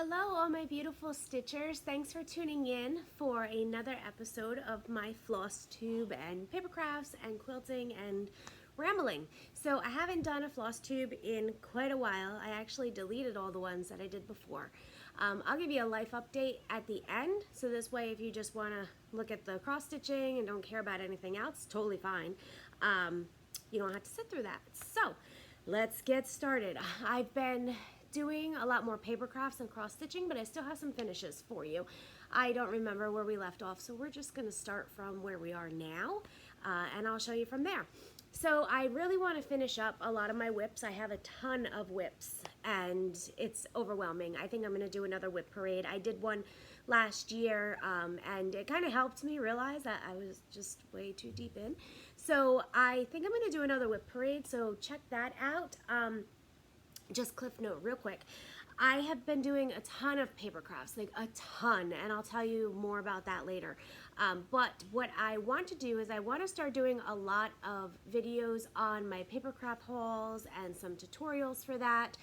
Hello, all my beautiful stitchers. Thanks for tuning in for another episode of my floss tube and paper crafts and quilting and rambling. So I haven't done a floss tube in quite a while. I actually deleted all the ones that I did before. I'll give you a life update at the end, so this way if you just want to look at the cross stitching and don't care about anything else, totally fine. You don't have to sit through that. So let's get started. I've been doing a lot more paper crafts and cross stitching, but I still have some finishes for you. I don't remember where we left off, so we're just going to start from where we are now, and I'll show you from there. So I really want to finish up a lot of my whips. I have a ton of whips and it's overwhelming. I think I'm going to do another whip parade. I did one last year and it kind of helped me realize that I was just way too deep in. So I think I'm going to do another whip parade, so check that out. Just cliff note real quick. I have been doing a ton of paper crafts, like a ton, and I'll tell you more about that later. But what I want to do is I want to start doing a lot of videos on my paper craft hauls and some tutorials for that,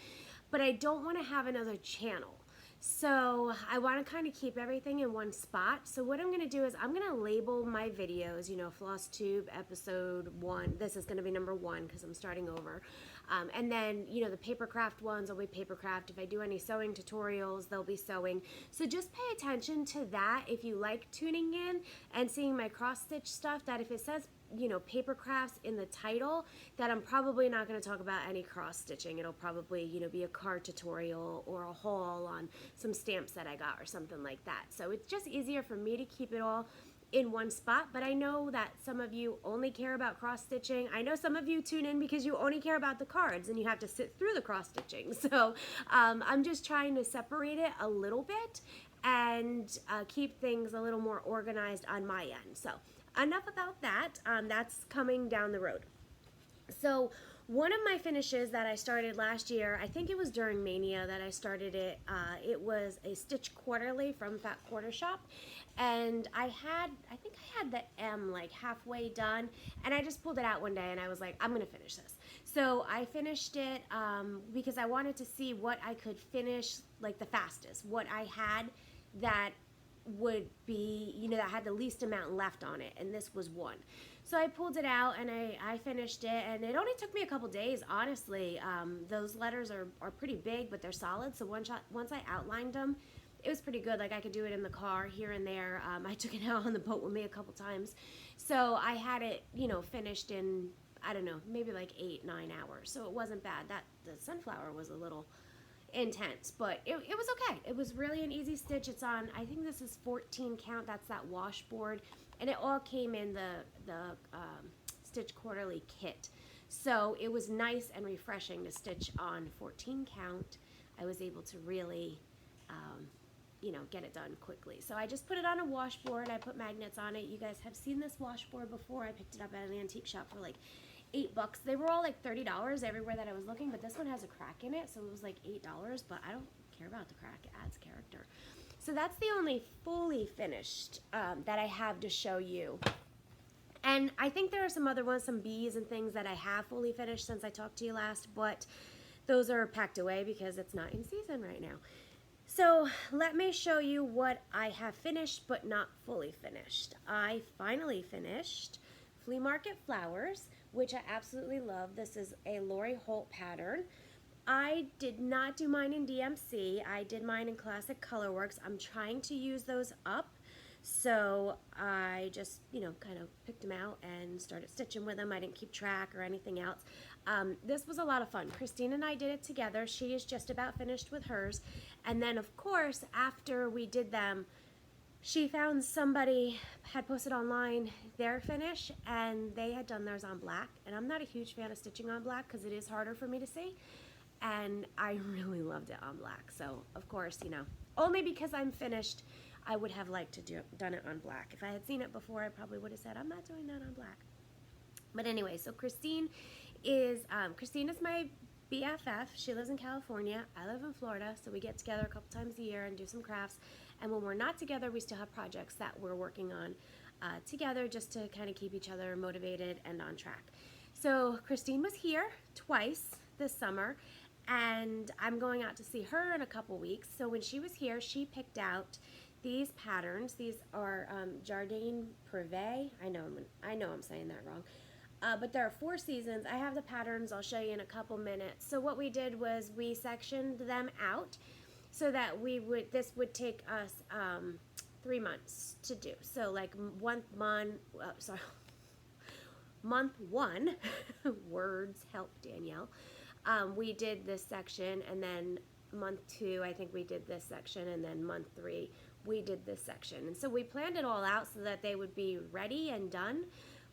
but I don't want to have another channel. So I want to kind of keep everything in one spot. So what I'm going to do is I'm going to label my videos, you know, Floss Tube episode 1. This is going to be number 1 because I'm starting over. And then, you know, the paper craft ones will be paper craft. If I do any sewing tutorials, they'll be sewing. So just pay attention to that if you like tuning in and seeing my cross stitch stuff, that if it says, you know, paper crafts in the title, that I'm probably not going to talk about any cross stitching. It'll probably, you know, be a card tutorial or a haul on some stamps that I got or something like that. So it's just easier for me to keep it all in one spot, but I know that some of you only care about cross stitching. I know some of you tune in because you only care about the cards and you have to sit through the cross stitching. So I'm just trying to separate it a little bit and keep things a little more organized on my end. So enough about that. That's coming down the road. So one of my finishes that I started last year, I think it was during Mania that I started it. It was a Stitch Quarterly from Fat Quarter Shop, and I think I had the M like halfway done, and I just pulled it out one day and I was like, I'm gonna finish this. So I finished it because I wanted to see what I could finish like the fastest, what I had that would be, you know, that had the least amount left on it, and this was one. So I pulled it out and I finished it, and it only took me a couple days, honestly. Those letters are pretty big, but they're solid, so once I outlined them, it was pretty good. Like I could do it in the car here and there. I took it out on the boat with me a couple times. So I had it, you know, finished in, I don't know, maybe like 8-9 hours. So it wasn't bad. The sunflower was a little intense, but it was okay. It was really an easy stitch. It's on, I think this is 14 count. That's that washboard, and it all came in the Stitch Quarterly kit. So it was nice and refreshing to stitch on 14 count. I was able to really you know, get it done quickly. So I just put it on a washboard. I put magnets on it. You guys have seen this washboard before. I picked it up at an antique shop for like $8. They were all like $30 everywhere that I was looking, but this one has a crack in it, so it was like $8, but I don't care about the crack. It adds character. So that's the only fully finished that I have to show you. And I think there are some other ones, some bees and things that I have fully finished since I talked to you last, but those are packed away because it's not in season right now. So let me show you what I have finished but not fully finished. I finally finished Flea Market Flowers, which I absolutely love. This is a Laurie Holt pattern. I did not do mine in DMC. I did mine in Classic Colorworks. I'm trying to use those up. So I just, you know, kind of picked them out and started stitching with them. I didn't keep track or anything else. This was a lot of fun. Christine and I did it together. She is just about finished with hers. And then, of course, after we did them, she found somebody had posted online their finish, and they had done theirs on black. And I'm not a huge fan of stitching on black because it is harder for me to see. And I really loved it on black. So, of course, you know, only because I'm finished, I would have liked to done it on black. If I had seen it before, I probably would have said, I'm not doing that on black. But anyway, so Christine is my BFF. She lives in California. I live in Florida, so we get together a couple times a year and do some crafts. And when we're not together, we still have projects that we're working on together just to kind of keep each other motivated and on track. So Christine was here twice this summer, and I'm going out to see her in a couple weeks. So when she was here, she picked out these patterns. These are Jardin Privé. I know I'm saying that wrong. But there are 4 seasons. I have the patterns. I'll show you in a couple minutes. So what we did was we sectioned them out so that this would take us 3 months to do. So like month 1, words help Danielle. We did this section, and then month 2, I think we did this section, and then month 3, we did this section. And so we planned it all out so that they would be ready and done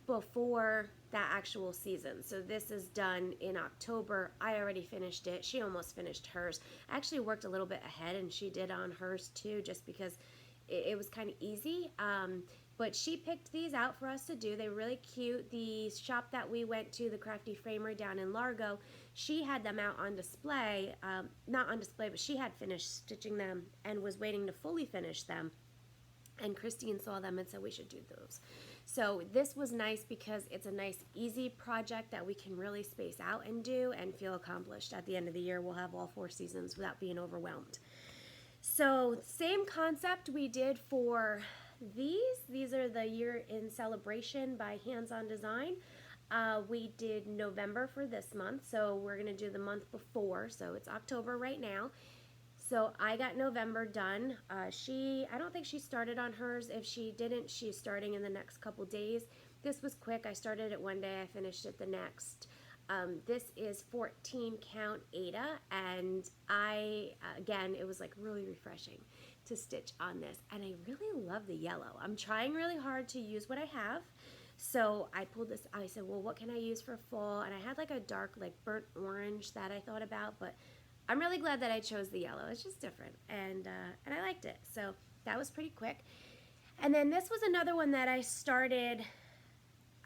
before that actual season. So this is done in October. I already finished it. She almost finished hers. I actually worked a little bit ahead, and she did on hers too, just because it was kind of easy. But she picked these out for us to do. They were really cute. The shop that we went to, the Crafty Framer down in Largo, she had them out on display. Not on display, but she had finished stitching them and was waiting to fully finish them. And Christine saw them and said we should do those. So this was nice because it's a nice, easy project that we can really space out and do and feel accomplished. At the end of the year, we'll have all 4 seasons without being overwhelmed. So same concept we did for these. These are the Year in Celebration by Hands On Design. We did November for this month, so we're going to do the month before. So it's October right now. So I got November done. I don't think she started on hers. If she didn't, she's starting in the next couple days. This was quick. I started it one day. I finished it the next. This is 14 count Ada, and again, it was like really refreshing to stitch on this, and I really love the yellow. I'm trying really hard to use what I have. So I pulled this, I said, well, what can I use for fall? And I had like a dark, like burnt orange that I thought about, but I'm really glad that I chose the yellow. It's just different, and I liked it. So that was pretty quick. And then this was another one that I started.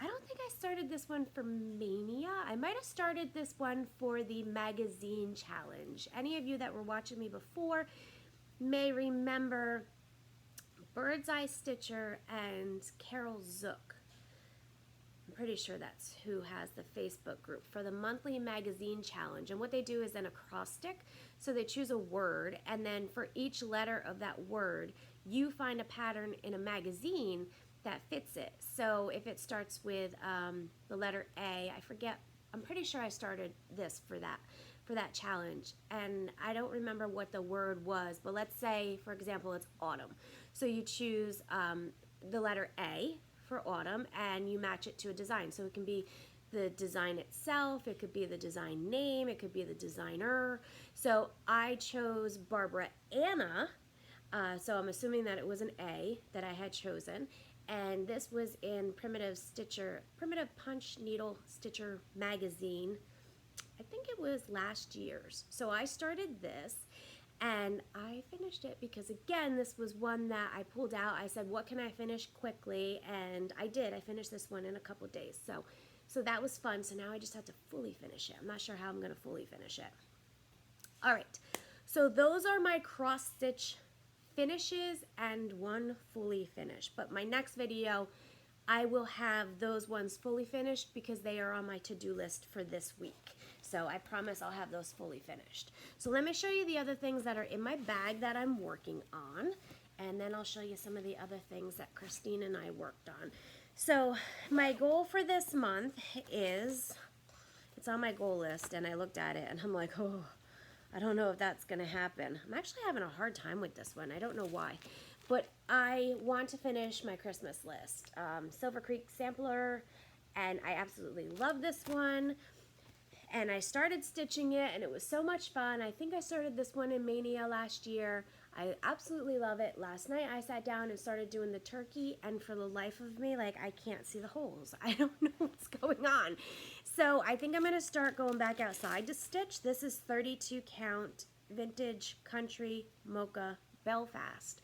I don't think I started this one for Mania. I might have started this one for the magazine challenge. Any of you that were watching me before may remember Bird's Eye Stitcher and Carol Zook. I'm pretty sure that's who has the Facebook group for the monthly magazine challenge. And what they do is an acrostic. So they choose a word, and then for each letter of that word, you find a pattern in a magazine that fits it. So if it starts with the letter A, I forget, I'm pretty sure I started this for that challenge, and I don't remember what the word was, but let's say, for example, it's autumn. So you choose the letter A for autumn, and you match it to a design. So it can be the design itself, it could be the design name, it could be the designer. So I chose Barbara Anna, so I'm assuming that it was an A that I had chosen, and this was in Primitive Punch Needle Stitcher magazine. I think it was last year's. So I started this, and I finished it because, again, this was one that I pulled out. I said, what can I finish quickly? And I did. I finished this one in a couple days. So that was fun. So now I just have to fully finish it. I'm not sure how I'm going to fully finish it. All right. So those are my cross-stitch finishes and one fully finished. But my next video, I will have those ones fully finished because they are on my to-do list for this week. So I promise I'll have those fully finished. So let me show you the other things that are in my bag that I'm working on, and then I'll show you some of the other things that Christine and I worked on. So my goal for this month is, it's on my goal list, and I looked at it and I'm like, oh, I don't know if that's gonna happen. I'm actually having a hard time with this one. I don't know why, but I want to finish my Christmas list. Silver Creek Sampler, and I absolutely love this one. And I started stitching it, and it was so much fun. I think I started this one in Mania last year. I absolutely love it. Last night I sat down and started doing the turkey, and for the life of me, like, I can't see the holes. I don't know what's going on. So I think I'm going to start going back outside to stitch. This is 32 count Vintage Country Mocha Belfast.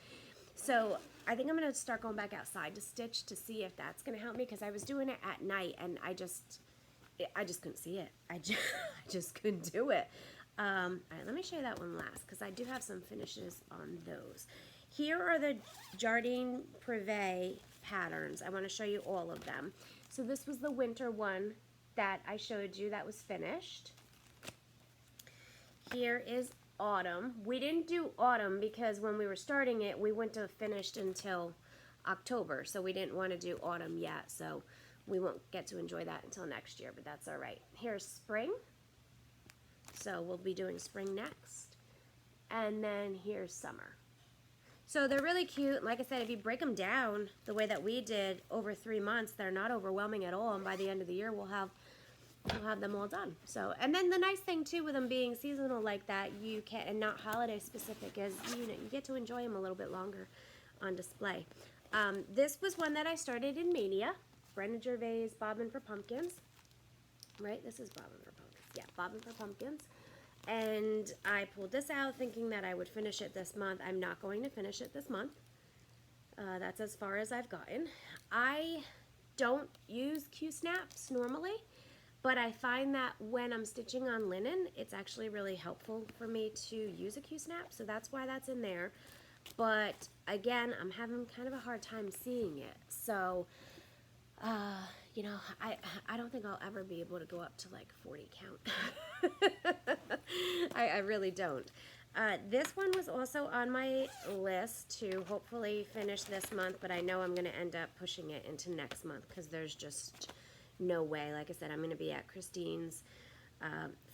So I think I'm going to start going back outside to stitch to see if that's going to help me, because I was doing it at night, and I just couldn't see it. I just couldn't do it. All right, let me show you that one last, because I do have some finishes on those. Here are the Jardin Privé patterns. I want to show you all of them. So this was the winter one that I showed you that was finished. here is autumn. We didn't do autumn because when we were starting it, we wouldn't have finished until October, so we didn't want to do autumn yet, so we won't get to enjoy that until next year, but that's all right. Here's spring, so we'll be doing spring next, and then here's summer. So they're really cute. Like I said, if you break them down the way that we did over 3 months, they're not overwhelming at all, and by the end of the year, we'll have them all done. So, and then the nice thing too with them being seasonal like that, you can, and not holiday specific, is you get to enjoy them a little bit longer on display. This was one that I started in Mania. Brenda Gervais Bobbin for Pumpkins. Right? This is Bobbin for Pumpkins. Yeah, Bobbin for Pumpkins. And I pulled this out thinking that I would finish it this month. I'm not going to finish it this month. That's as far as I've gotten. I don't use Q-snaps normally, but I find that when I'm stitching on linen, it's actually really helpful for me to use a Q-snap, so that's why that's in there. But again, I'm having kind of a hard time seeing it. So, you know, I don't think I'll ever be able to go up to like 40 count. I really don't. This one was also on my list to hopefully finish this month, but I know I'm going to end up pushing it into next month because there's just no way. Like I said, I'm going to be at Christine's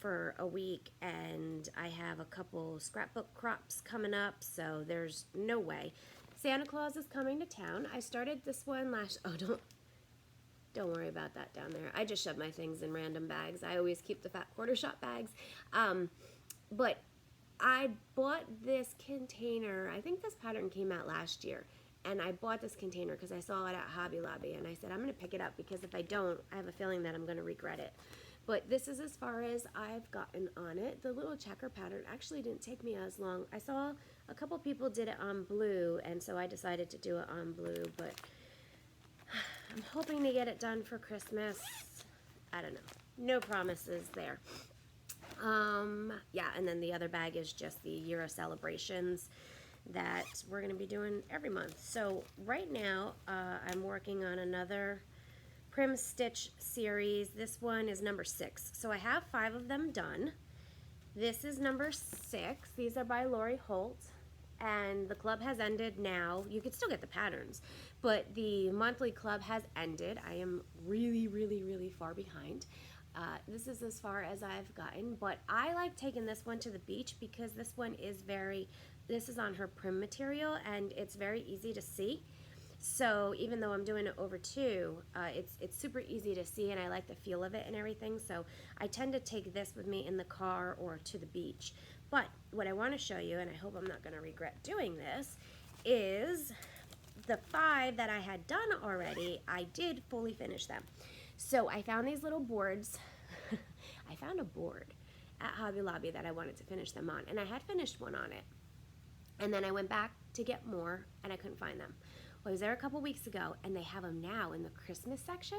for a week, and I have a couple scrapbook crops coming up, so there's no way. Santa Claus is coming to town. I started this one last... Oh, don't worry about that down there. I just shove my things in random bags. I always keep the fat quarter shot bags. But I bought this container. I think this pattern came out last year. And I bought this container because I saw it at Hobby Lobby. And I said, I'm going to pick it up because if I don't, I have a feeling that I'm going to regret it. But this is as far as I've gotten on it. The little checker pattern actually didn't take me as long. I saw a couple people did it on blue, and so I decided to do it on blue. But I'm hoping to get it done for Christmas. I don't know. No promises there. Yeah, and then the other bag is just the Year of Celebrations that we're going to be doing every month. So right now, I'm working on another Prim Stitch series. This one is number 6. So I have 5 of them done. This is number 6. These are by Laurie, Holt. And the club has ended now. You could still get the patterns, but the monthly club has ended. I am really, really, really far behind. This is as far as I've gotten, but I like taking this one to the beach because this one is this is on her Prim material, and it's very easy to see. So even though I'm doing it over 2, it's super easy to see, and I like the feel of it and everything. So I tend to take this with me in the car or to the beach. But what I want to show you, and I hope I'm not going to regret doing this, is the 5 that I had done already. I did fully finish them. So I found these little boards. I found a board at Hobby Lobby that I wanted to finish them on, and I had finished one on it. And then I went back to get more, and I couldn't find them. Well, I was there a couple weeks ago, and they have them now in the Christmas section,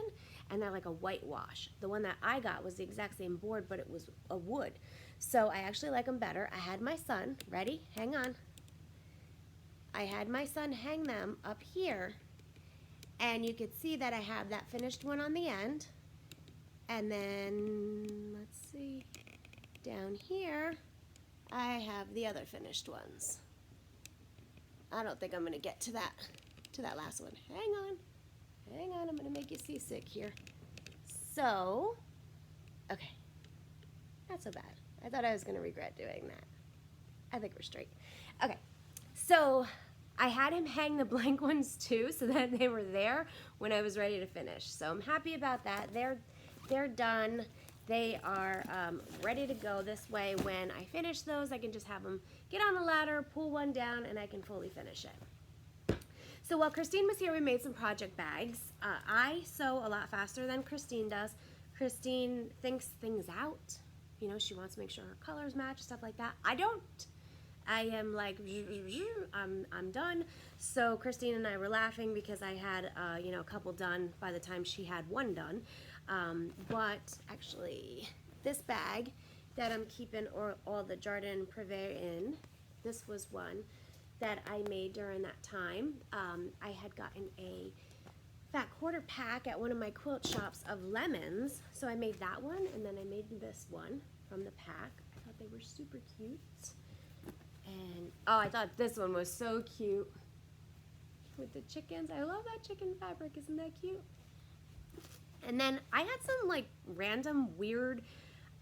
and they're like a whitewash. The one that I got was the exact same board, but it was a wood. So I actually like them better. I had my son, ready? Hang on. I had my son hang them up here, and you could see that I have that finished one on the end. And then, let's see, down here, I have the other finished ones. I don't think I'm going to get to that last one. Hang on, I'm going to make you seasick here. So, okay, not so bad. I thought I was going to regret doing that. I think we're straight. Okay, so I had him hang the blank ones too, so that they were there when I was ready to finish. So I'm happy about that. They're done. They are ready to go. This way, when I finish those, I can just have them get on the ladder, pull one down, and I can fully finish it. So while Christine was here, we made some project bags. I sew a lot faster than Christine does. Christine thinks things out. You know, she wants to make sure her colors match, stuff like that. I don't. I am like, I'm done. So Christine and I were laughing because I had, you know, a couple done by the time she had one done. But actually, this bag that I'm keeping all the Jardin Privé in, this was one that I made during that time. I had gotten a fat quarter pack at one of my quilt shops of lemons, so I made that one, and then I made this one from the pack. I thought They were super cute. And, oh, I thought this one was so cute. With the chickens. I love that chicken fabric. Isn't that cute? And then I had some like random weird,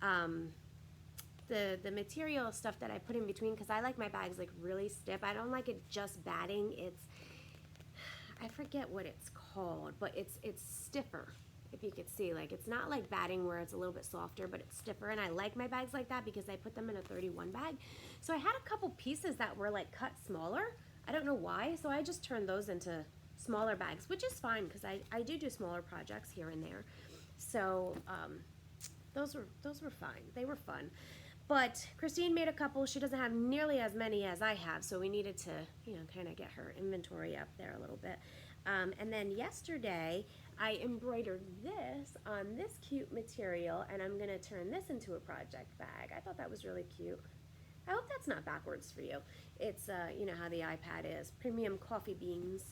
the material stuff that I put in between, because I like my bags like really stiff. I don't like it just batting. It's, I forget what it's called, but it's stiffer. If you could see, like, it's not like batting where it's a little bit softer, but it's stiffer. And I like my bags like that because I put them in a 31 bag. So I had a couple pieces that were like cut smaller. I don't know why. So I just turned those into smaller bags, which is fine because I do smaller projects here and there. So those were fine. They were fun. But Christine made a couple. She doesn't have nearly as many as I have, so we needed to, you know, kind of get her inventory up there a little bit. And then yesterday, I embroidered this on this cute material, and I'm going to turn this into a project bag. I thought that was really cute. I hope that's not backwards for you. It's, you know how the iPad is, premium coffee beans.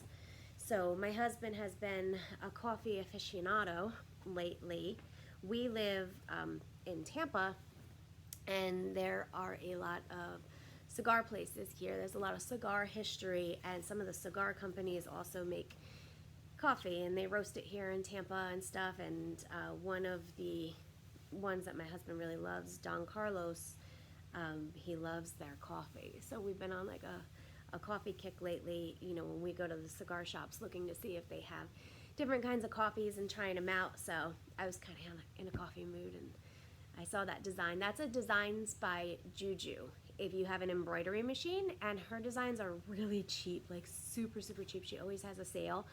So my husband has been a coffee aficionado lately. We live in Tampa, and there are a lot of cigar places here. There's a lot of cigar history, and some of the cigar companies also make coffee, and they roast it here in Tampa and stuff. And one of the ones that my husband really loves, Don Carlos, he loves their coffee. So we've been on like a coffee kick lately, you know, when we go to the cigar shops looking to see if they have different kinds of coffees and trying them out. So I was kind of in a coffee mood, and I saw that design. That's a designs by Juju. If you have an embroidery machine, and her designs are really cheap, like super cheap. She always has a sale.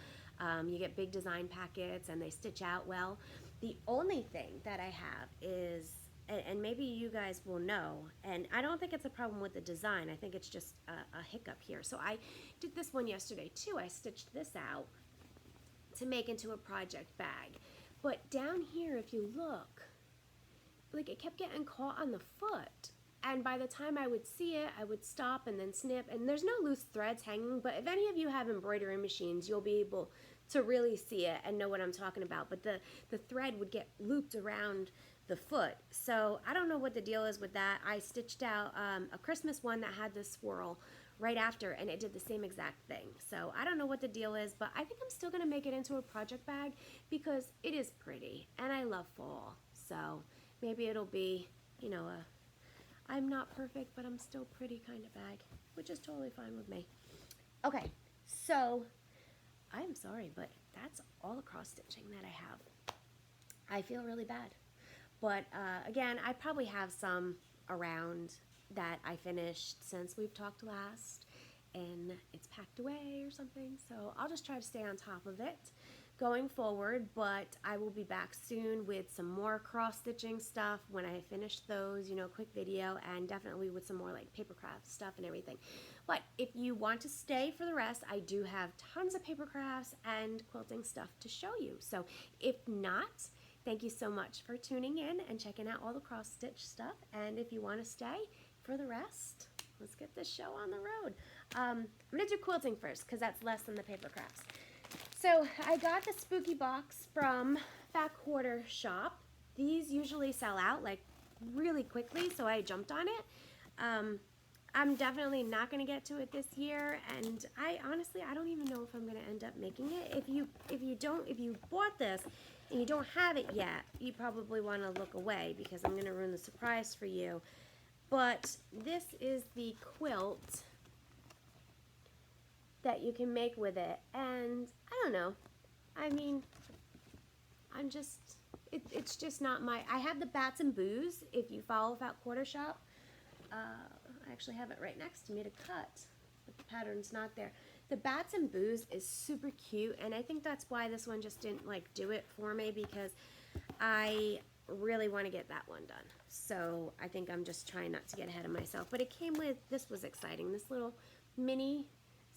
You get big design packets, and they stitch out well. The only thing that I have is, and maybe you guys will know, and I don't think it's a problem with the design. I think it's just a hiccup here. So I did this one yesterday too. I stitched this out to make into a project bag. But down here, if you look, like it kept getting caught on the foot. And by the time I would see it, I would stop and then snip. And there's no loose threads hanging, but if any of you have embroidery machines, you'll be able to really see it and know what I'm talking about. But the thread would get looped around the foot. So I don't know what the deal is with that. I stitched out a Christmas one that had this swirl right after, and it did the same exact thing. So I don't know what the deal is, but I think I'm still gonna make it into a project bag because it is pretty and I love fall. So maybe it'll be, you know, I'm not perfect, but I'm still pretty kind of bag, which is totally fine with me. Okay, so I'm sorry, but that's all the cross stitching that I have. I feel really bad. But again, I probably have some around that I finished since we've talked last, and it's packed away or something. So I'll just try to stay on top of it going forward, but I will be back soon with some more cross stitching stuff when I finish those, you know, quick video, and definitely with some more like paper craft stuff and everything. But if you want to stay for the rest, I do have tons of paper crafts and quilting stuff to show you. So if not, thank you so much for tuning in and checking out all the cross stitch stuff. And if you want to stay for the rest, let's get this show on the road. I'm gonna do quilting first because that's less than the paper crafts. So I got the spooky box from Fat Quarter Shop. These usually sell out like really quickly, so I jumped on it. I'm definitely not going to get to it this year, and I honestly don't even know if I'm going to end up making it. If you bought this and you don't have it yet, you probably want to look away because I'm going to ruin the surprise for you. But this is the quilt that you can make with it, and I don't know. I mean, it's just not my. I have the bats and boos. If you follow Fat Quarter Shop, I actually have it right next to me to cut, but the pattern's not there. The bats and boos is super cute, and I think that's why this one just didn't like do it for me, because I really want to get that one done. So I think I'm just trying not to get ahead of myself. But it came with, this was exciting, this little mini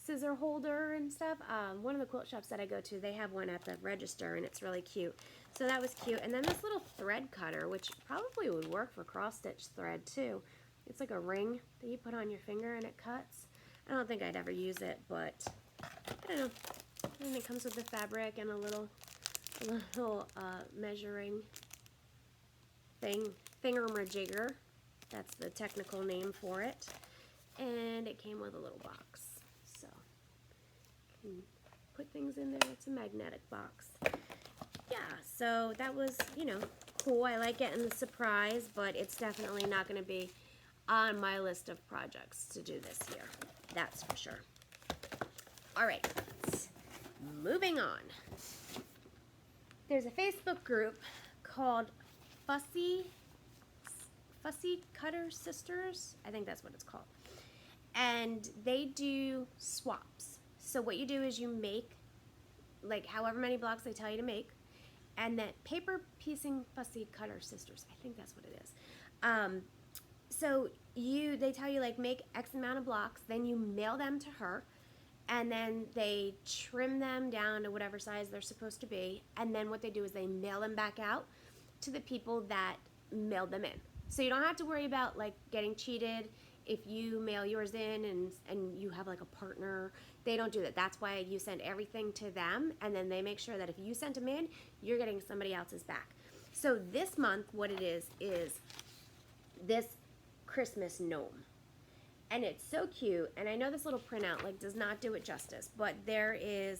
scissor holder and stuff. One of the quilt shops that I go to, they have one at the register, and it's really cute. So that was cute. And then this little thread cutter, which probably would work for cross stitch thread too. It's like a ring that you put on your finger and it cuts. I don't think I'd ever use it, but I don't know. And it comes with the fabric and a little measuring thing, thingamajigger. That's the technical name for it. And it came with a little box. So, you can put things in there. It's a magnetic box. Yeah, so that was, you know, cool. I like getting the surprise, but it's definitely not going to be on my list of projects to do this year. That's for sure. All right, moving on. There's a Facebook group called Fussy Cutter Sisters. I think that's what it's called. And they do swaps. So what you do is you make like however many blocks they tell you to make, and then paper piecing Fussy Cutter Sisters. I think that's what it is. So they tell you like make X amount of blocks, then you mail them to her, and then they trim them down to whatever size they're supposed to be, and then what they do is they mail them back out to the people that mailed them in. So you don't have to worry about like getting cheated if you mail yours in and you have like a partner. They don't do that. That's why you send everything to them, and then they make sure that if you sent them in, you're getting somebody else's back. So this month, what it is this Christmas gnome. And it's so cute, and I know this little printout like does not do it justice, but there's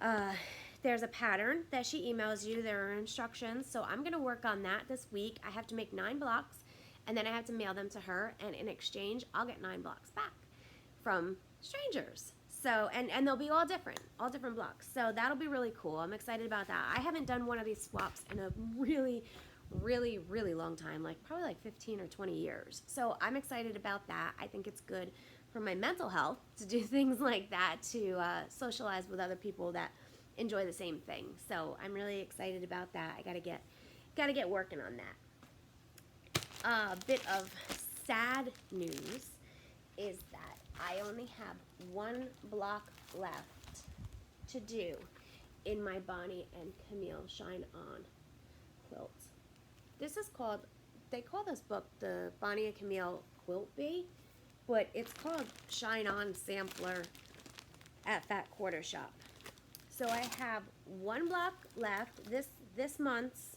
a pattern that she emails you. There are instructions, so I'm gonna work on that this week. I have to make 9 blocks, and then I have to mail them to her, and in exchange, I'll get 9 blocks back from strangers. So, and they'll be all different blocks. So that'll be really cool. I'm excited about that. I haven't done one of these swaps in a really, really, really long time, like probably like 15 or 20 years. So I'm excited about that. I think it's good for my mental health to do things like that, to socialize with other people that enjoy the same thing. So I'm really excited about that. I gotta get working on that. A bit of sad news is that I only have 1 block left to do in my Bonnie and Camille Shine On quilt. This is called, they call this book the Bonnie and Camille Quilt Bee, but it's called Shine On Sampler at Fat Quarter Shop. So I have 1 block left. This month's,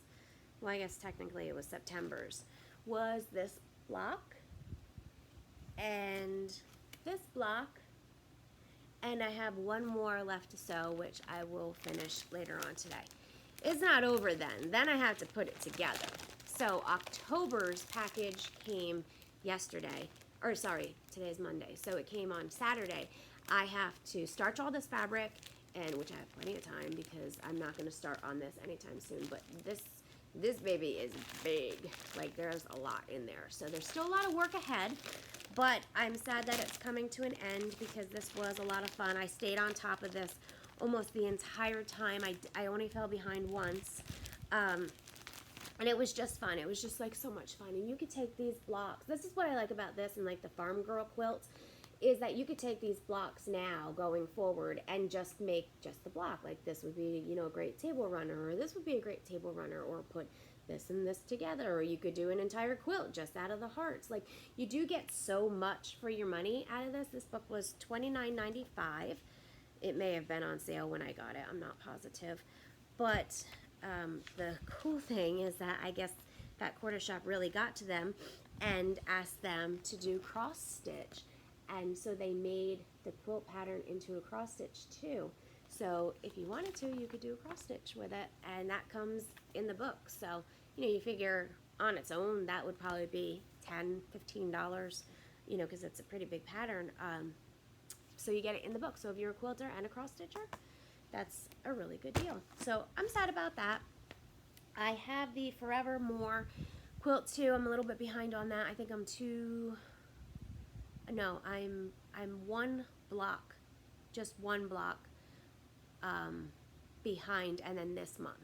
well, I guess technically it was September's, was this block and this block, and I have 1 more left to sew, which I will finish later on today. It's not over then. Then I have to put it together. So October's package came yesterday, or sorry, today's Monday, so it came on Saturday. I have to starch all this fabric, and which I have plenty of time because I'm not going to start on this anytime soon, but this baby is big. Like, there's a lot in there. So there's still a lot of work ahead, but I'm sad that it's coming to an end because this was a lot of fun. I stayed on top of this almost the entire time. I only fell behind once. And it was just fun. It was just like so much fun. And you could take these blocks. This is what I like about this and like the Farm Girl quilts, is that you could take these blocks now going forward and just make just the block. Like this would be, you know, a great table runner, or this would be a great table runner, or put this and this together, or you could do an entire quilt just out of the hearts. Like, you do get so much for your money out of this. This book was $29.95. It may have been on sale when I got it. I'm not positive. But the cool thing is that I guess Fat Quarter Shop really got to them and asked them to do cross stitch. And so they made the quilt pattern into a cross stitch too. So if you wanted to, you could do a cross stitch with it, and that comes in the book. So, you know, you figure on its own that would probably be $10, $15, you know, because it's a pretty big pattern. So you get it in the book. So if you're a quilter and a cross stitcher, that's a really good deal. So I'm sad about that. I have the Forevermore Quilt too. I'm a little bit behind on that. I think I'm I'm 1 block, just 1 block behind, and then this month.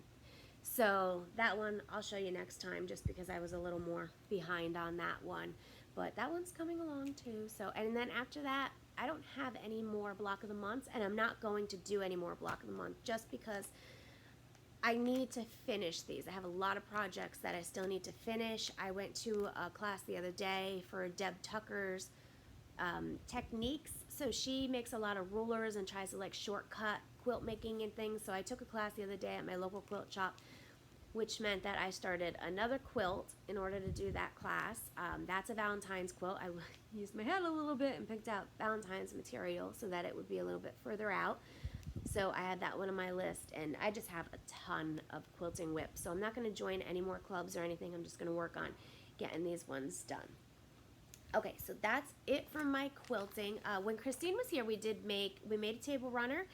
So that one I'll show you next time, just because I was a little more behind on that one. But that one's coming along too. So, and then after that, I don't have any more block of the months, and I'm not going to do any more block of the month just because I need to finish these. I have a lot of projects that I still need to finish. I went to a class the other day for Deb Tucker's techniques. So she makes a lot of rulers and tries to like shortcut quilt making and things. So I took a class the other day at my local quilt shop. which meant that I started another quilt in order to do that class. That's a Valentine's quilt. I used my head a little bit and picked out Valentine's material so that it would be a little bit further out. So I had that one on my list, and I just have a ton of quilting whips. So I'm not going to join any more clubs or anything. I'm just going to work on getting these ones done. Okay, so that's it for my quilting. When Christine was here, we made a table runner,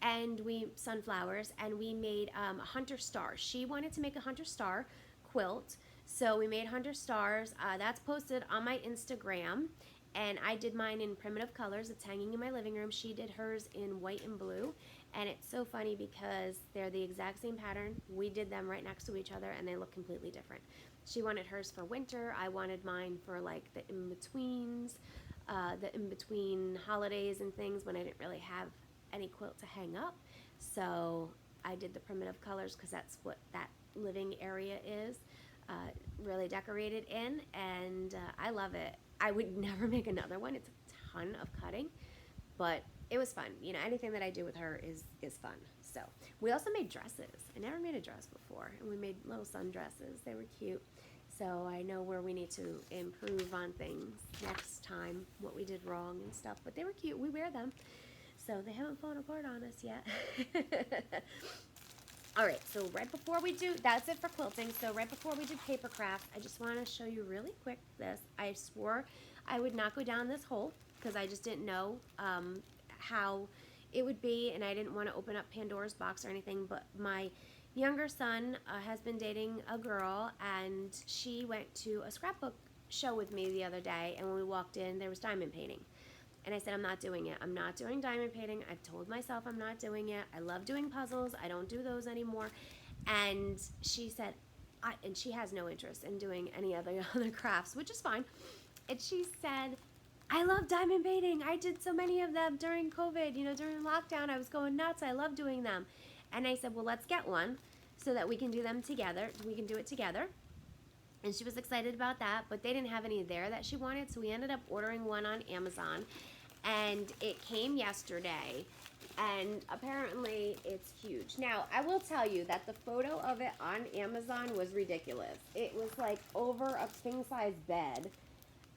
and sunflowers, and we made a hunter star. She wanted to make a hunter star quilt, so we made hunter stars. That's posted on my Instagram, and I did mine in primitive colors. It's hanging in my living room. She did hers in white and blue, and it's so funny because they're the exact same pattern. We did them right next to each other, and they look completely different. She wanted hers for winter. I wanted mine for like the in-betweens, the in-between holidays and things when I didn't really have any quilt to hang up. So I did the primitive colors because that's what that living area is really decorated in, and I love it. I would never make another one. It's a ton of cutting, but it was fun. You know, anything that I do with her is fun. So we also made dresses. I never made a dress before, and we made little sundresses. They were cute. So I know where we need to improve on things next time, what we did wrong and stuff, but they were cute. We wear them. So they haven't fallen apart on us yet. All right, so right before we do, that's it for quilting. So right before we do paper craft, I just want to show you really quick this. I swore I would not go down this hole because I just didn't know how it would be, and I didn't want to open up Pandora's box or anything, but my younger son has been dating a girl, and she went to a scrapbook show with me the other day, and when we walked in, there was diamond painting. And I said, I'm not doing it. I'm not doing diamond painting. I've told myself I'm not doing it. I love doing puzzles. I don't do those anymore. And she said, and she has no interest in doing any other crafts, which is fine. And she said, I love diamond painting. I did so many of them during COVID. You know, during lockdown, I was going nuts. I love doing them. And I said, well, let's get one so that we can do them together. We can do it together. And she was excited about that, but they didn't have any there that she wanted, so we ended up ordering one on Amazon, and it came yesterday, and apparently it's huge. Now, I will tell you that the photo of it on Amazon was ridiculous. It was like over a king-size bed,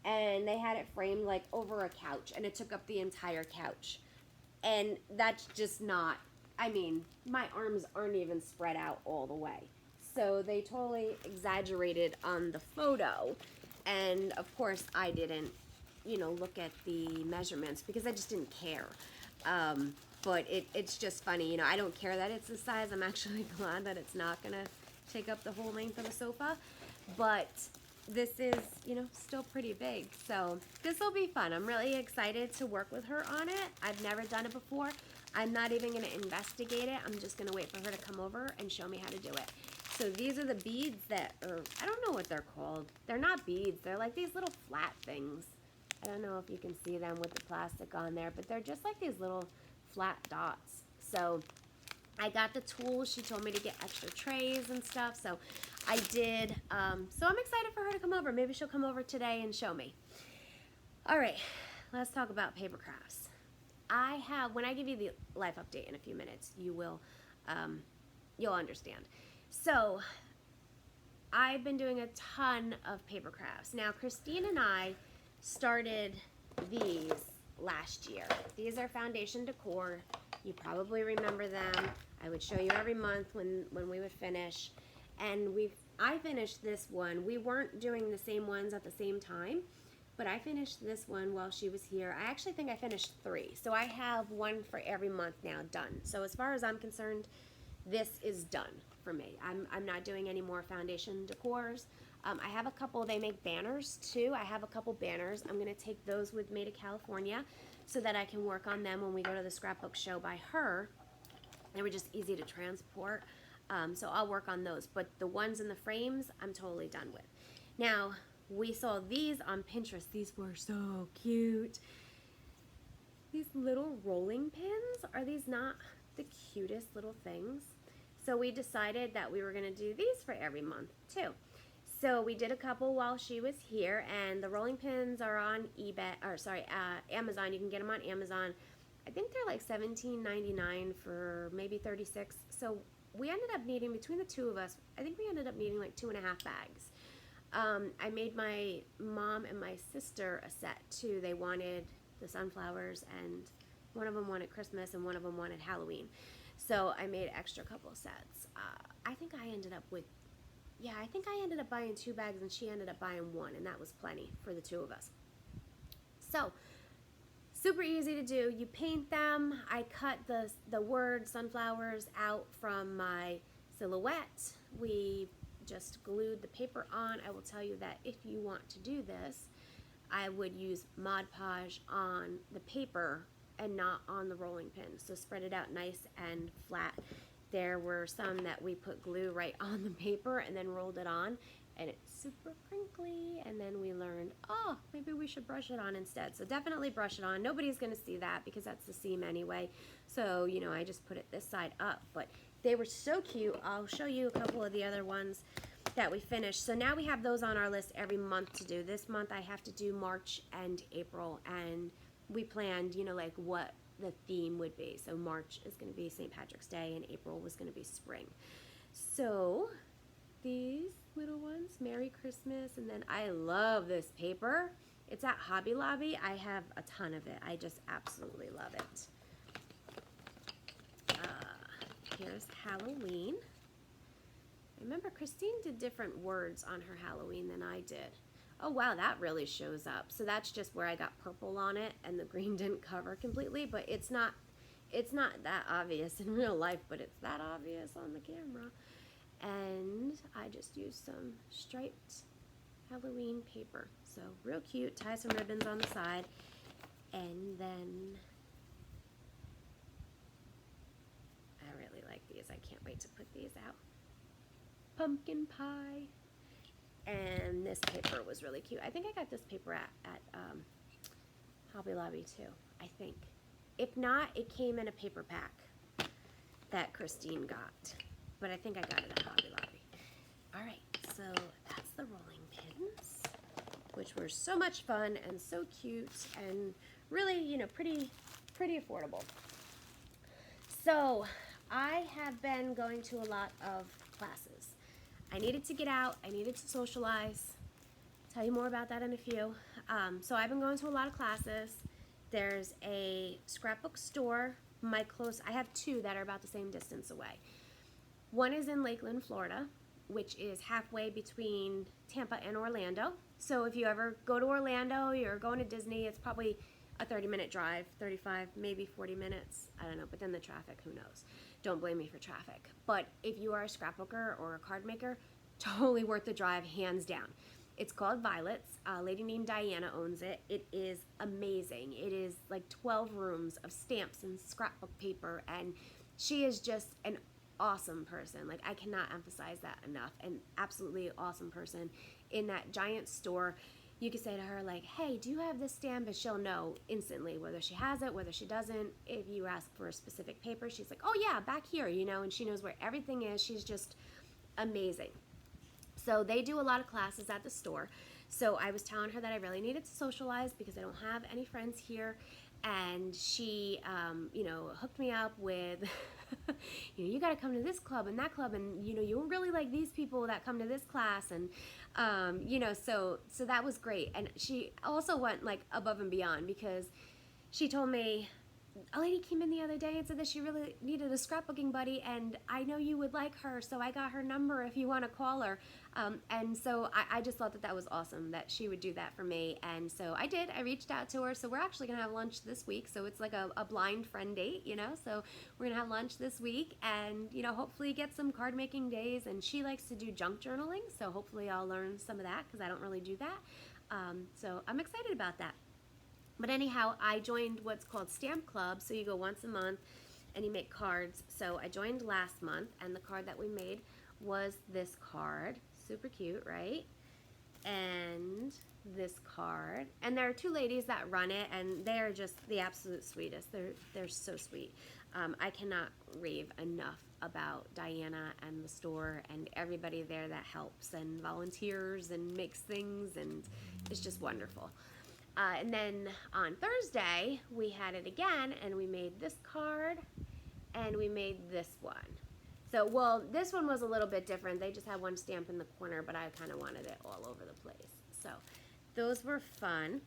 and they had it framed like over a couch, and it took up the entire couch. And that's just not, I mean, my arms aren't even spread out all the way. So they totally exaggerated on the photo, and of course I didn't, you know, look at the measurements because I just didn't care. But it's just funny, you know, I don't care that it's the size. I'm actually glad that it's not gonna take up the whole length of the sofa, but this is, you know, still pretty big. So this will be fun. I'm really excited to work with her on it. I've never done it before. I'm not even gonna investigate it. I'm just gonna wait for her to come over and show me how to do it. So these are the beads that are, I don't know what they're called. They're not beads. They're like these little flat things. I don't know if you can see them with the plastic on there, but they're just like these little flat dots. So I got the tools. She told me to get extra trays and stuff. So I did. So I'm excited for her to come over. Maybe she'll come over today and show me. All right, let's talk about paper crafts. When I give you the life update in a few minutes, you'll understand. So I've been doing a ton of paper crafts. Now, Christine and I started these last year. These are foundation decor. You probably remember them. I would show you every month when we would finish. And I finished this one. We weren't doing the same ones at the same time, but I finished this one while she was here. I actually think I finished 3. So I have one for every month now done. So as far as I'm concerned, this is done for me. I'm not doing any more foundation decors. I have a couple, they make banners too. I have a couple banners. I'm gonna take those with me to California so that I can work on them when we go to the scrapbook show by her. They were just easy to transport. So I'll work on those. But the ones in the frames, I'm totally done with. Now, we saw these on Pinterest. These were so cute. These little rolling pins, are these not the cutest little things? So we decided that we were gonna do these for every month too. So we did a couple while she was here, and the rolling pins are on Amazon. You can get them on Amazon. I think they're like $17.99 for maybe 36. So we ended up needing, between the two of us, I think we ended up needing like 2.5 bags. I made my mom and my sister a set too. They wanted the sunflowers, and one of them wanted Christmas and one of them wanted Halloween. So I made extra couple sets. I think I ended up with, yeah, I think I ended up buying 2 bags and she ended up buying 1, and that was plenty for the 2 of us. So super easy to do. You paint them. I cut the word sunflowers out from my silhouette. We just glued the paper on. I will tell you that if you want to do this, I would use Mod Podge on the paper and not on the rolling pin. So spread it out nice and flat. There were some that we put glue right on the paper and then rolled it on, and it's super crinkly. And then we learned, oh, maybe we should brush it on instead. So definitely brush it on. Nobody's gonna see that because that's the seam anyway. So, you know, I just put it this side up, but they were so cute. I'll show you a couple of the other ones that we finished. So now we have those on our list every month to do. This month I have to do March and April, and we planned, you know, like what the theme would be. So March is going to be St. Patrick's Day, and April was going to be spring. So these little ones, Merry Christmas, and then I love this paper. It's at Hobby Lobby. I have a ton of it. I just absolutely love it. Here's Halloween. I remember Christine did different words on her Halloween than I did. Oh wow, that really shows up. So that's just where I got purple on it and the green didn't cover completely, but it's not that obvious in real life, but it's that obvious on the camera. And I just used some striped Halloween paper. So real cute, tie some ribbons on the side, and then I really like these. I can't wait to put these out. Pumpkin pie. And this paper was really cute. I think I got this paper at Hobby Lobby too, I think. If not, it came in a paper pack that Christine got. But I think I got it at Hobby Lobby. All right, so that's the rolling pins, which were so much fun and so cute and really, you know, pretty affordable. So I have been going to a lot of classes. I needed to get out. I needed to socialize. I'll tell you more about that in a few. So I've been going to a lot of classes. There's a scrapbook store. I have 2 that are about the same distance away. One is in Lakeland, Florida, which is halfway between Tampa and Orlando. So if you ever go to Orlando, you're going to Disney, it's probably a 30-minute drive, 35, maybe 40 minutes. I don't know, but then the traffic, who knows? Don't blame me for traffic. But if you are a scrapbooker or a card maker, totally worth the drive, hands down. It's called Violet's. A lady named Diana owns it. It is amazing. It is like 12 rooms of stamps and scrapbook paper, and she is just an awesome person. Like, I cannot emphasize that enough. An absolutely awesome person in that giant store. You could say to her, like, hey, do you have this stamp? And she'll know instantly whether she has it, whether she doesn't. If you ask for a specific paper, she's like, oh yeah, back here, you know, and she knows where everything is. She's just amazing. So they do a lot of classes at the store. So I was telling her that I really needed to socialize because I don't have any friends here. And she, you know, hooked me up with, you know, you got to come to this club and that club, and you know, you really like these people that come to this class, and you know, so that was great. And she also went like above and beyond because she told me, a lady came in the other day and said that she really needed a scrapbooking buddy, and I know you would like her, so I got her number if you want to call her. And so I just thought that was awesome that she would do that for me, and so I did. I reached out to her, so we're actually going to have lunch this week, so it's like a blind friend date, you know, so we're going to have lunch this week and, you know, hopefully get some card making days, and she likes to do junk journaling, so hopefully I'll learn some of that because I don't really do that. So I'm excited about that. But anyhow, I joined what's called Stamp Club, so you go once a month and you make cards. So I joined last month, and the card that we made was this card. Super cute, right? And this card. And there are 2 ladies that run it, and they are just the absolute sweetest. They're so sweet. I cannot rave enough about Diana and the store and everybody there that helps and volunteers and makes things, and it's just wonderful. And then on Thursday, we had it again, and we made this card, and we made this one. So, well, this one was a little bit different. They just had one stamp in the corner, but I kind of wanted it all over the place. So those were fun.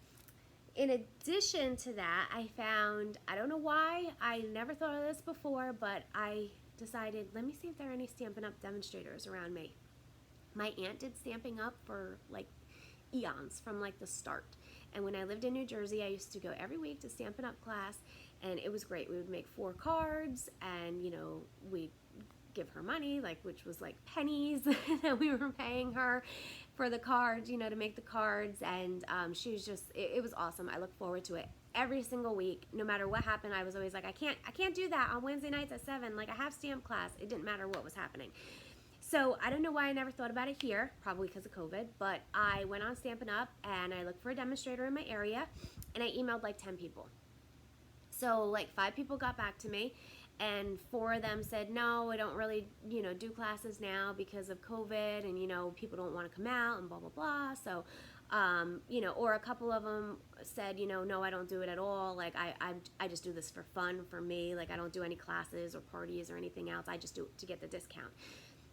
In addition to that, I found, I don't know why, I never thought of this before, but I decided, let me see if there are any Stampin' Up! Demonstrators around me. My aunt did Stamping Up for like eons, from like the start. And when I lived in New Jersey, I used to go every week to Stampin' Up! Class, and it was great. We would make 4 cards, and, you know, we'd give her money, like, which was like pennies that we were paying her for the cards, you know, to make the cards. And she was just, it was awesome. I look forward to it every single week. No matter what happened, I was always like, I can't do that on Wednesday nights at 7. Like, I have stamp class. It didn't matter what was happening. So I don't know why I never thought about it here, probably because of COVID, but I went on Stampin' Up! And I looked for a demonstrator in my area, and I emailed like 10 people. So like 5 people got back to me, and 4 of them said, no, I don't really, you know, do classes now because of COVID, and, you know, people don't want to come out and blah, blah, blah. So, you know, or a couple of them said, you know, no, I don't do it at all. Like, I just do this for fun for me. Like, I don't do any classes or parties or anything else. I just do it to get the discount.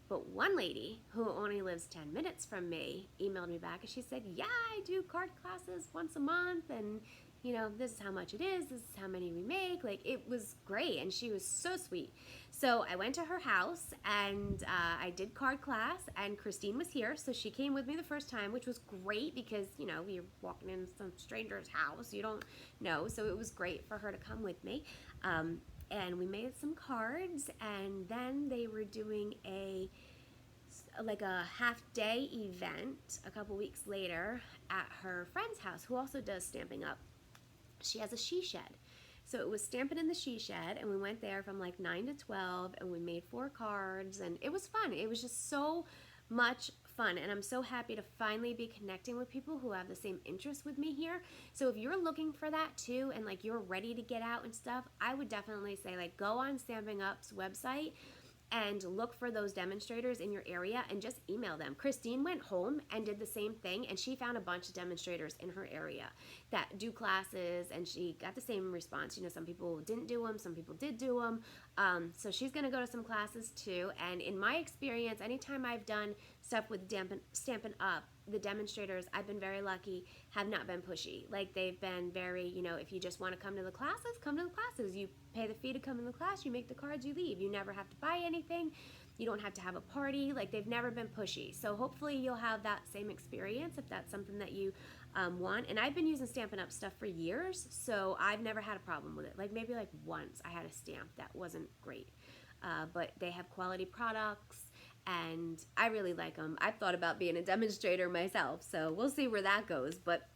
But one lady who only lives 10 minutes from me emailed me back, and she said, yeah, I do card classes once a month, and, you know, this is how much it is, this is how many we make. Like, it was great, and she was so sweet. So I went to her house, and I did card class, and Christine was here, so she came with me the first time, which was great because, you know, you're walking in some stranger's house, you don't know, so it was great for her to come with me. And we made some cards, and then they were doing like a half-day event a couple weeks later at her friend's house, who also does Stamping Up. She has a she shed. So it was Stampin' in the She Shed, and we went there from like 9 to 12, and we made 4 cards, and it was fun. It was just so much fun, and I'm so happy to finally be connecting with people who have the same interests with me here. So if you're looking for that too, and like you're ready to get out and stuff, I would definitely say, like, go on Stampin' Up's website and look for those demonstrators in your area and just email them. Christine went home and did the same thing, and she found a bunch of demonstrators in her area that do classes, and she got the same response. You know, some people didn't do them, some people did do them. So she's gonna go to some classes too, and in my experience, anytime I've done stuff with Stampin' Up, the demonstrators, I've been very lucky, have not been pushy. Like, they've been very, you know, if you just want to come to the classes, come to the classes. You pay the fee to come in the class, you make the cards, you leave. You never have to buy anything. You don't have to have a party. Like, they've never been pushy. So hopefully you'll have that same experience if that's something that you want. And I've been using Stampin' Up stuff for years, so I've never had a problem with it. Like, maybe like once I had a stamp that wasn't great. But they have quality products, and I really like them. I've thought about being a demonstrator myself, so we'll see where that goes. But